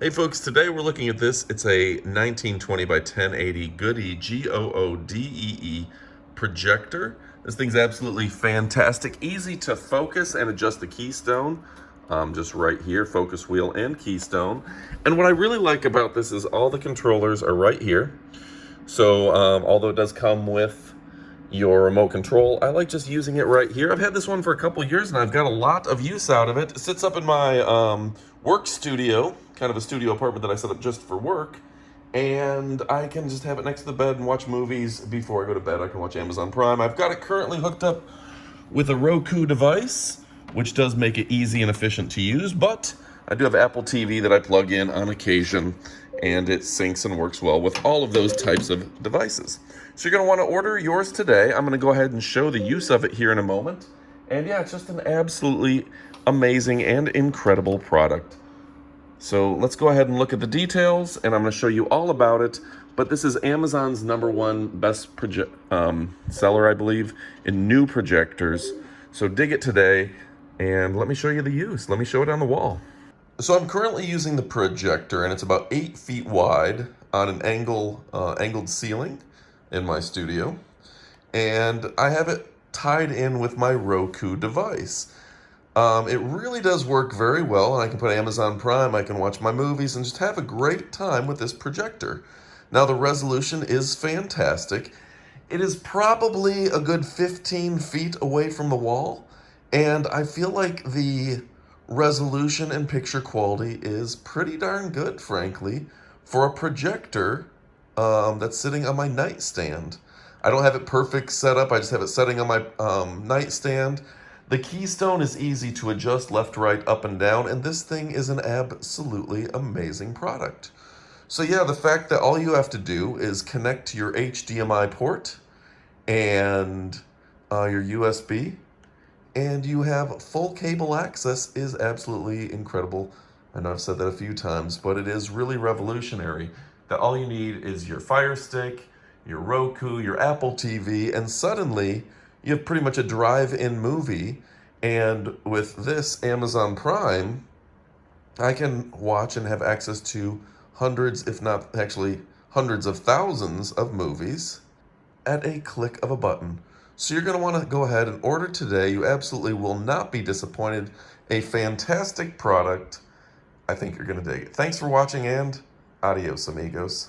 Hey folks, today we're looking at this. It's a 1920 by 1080 GooDee, GOODEE projector. This thing's absolutely fantastic. Easy to focus and adjust the keystone. Just right here, focus wheel and keystone. And what I really like about this is all the controllers are right here. So although it does come with your remote control, I like just using it right here. I've had this one for a couple years and I've got a lot of use out of it. It sits up in my work studio, kind of a studio apartment that I set up just for work, and I can just have it next to the bed and watch movies before I go to bed. I can watch Amazon Prime. I've got it currently hooked up with a Roku device, which does make it easy and efficient to use, but I do have Apple TV that I plug in on occasion, and it syncs and works well with all of those types of devices. So you're going to want to order yours today. I'm going to go ahead and show the use of it here in a moment. And yeah, it's just an absolutely amazing and incredible product. So let's go ahead and look at the details, and I'm going to show you all about it. But this is Amazon's #1 best seller, I believe, in new projectors. So dig it today, and let me show you the use. Let me show it on the wall. So I'm currently using the projector, and it's about 8 feet wide on an angled ceiling in my studio. And I have it tied in with my Roku device. It really does work very well, and I can put Amazon Prime, I can watch my movies, and just have a great time with this projector. Now, the resolution is fantastic. It is probably a good 15 feet away from the wall, and I feel like the resolution and picture quality is pretty darn good, frankly, for a projector that's sitting on my nightstand. I don't have it perfect set up, I just have it setting on my nightstand. The keystone is easy to adjust left, right, up, and down, and this thing is an absolutely amazing product. So yeah, the fact that all you have to do is connect to your HDMI port and your USB, and you have full cable access is absolutely incredible. I know I've said that a few times, but it is really revolutionary that all you need is your Fire Stick, your Roku, your Apple TV, and suddenly you have pretty much a drive-in movie. And with this Amazon Prime, I can watch and have access to hundreds, if not actually hundreds of thousands of movies at a click of a button. So you're going to want to go ahead and order today. You absolutely will not be disappointed. A fantastic product. I think you're going to dig it. Thanks for watching, and adios, amigos.